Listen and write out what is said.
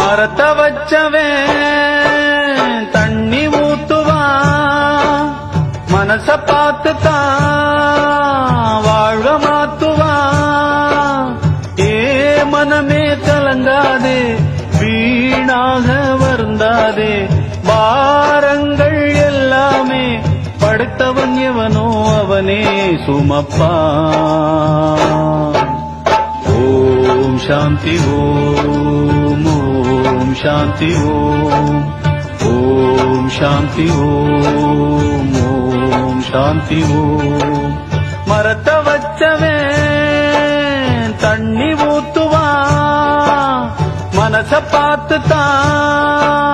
மரத்த வச்சவன் தண்ணி ஊத்துவான், மனச பார்த்துத்தான் வாழ்வ மாத்துவான். ஏ மனமே கலங்காதே, வீணாக வருந்தாதே, பாரங்கள் எல்லாமே படைத்தவன் எவனோ அவனே சுமப்பான். ஓம் சாந்தி ஓம், ஓம் சாந்தி ஓம், ஓம் சாந்தி ஓம், ஓம் சாந்தி ஓம். மரத்த வச்சவன் தண்ணி ஊத்துவான், மனச பார்த்துத்தான்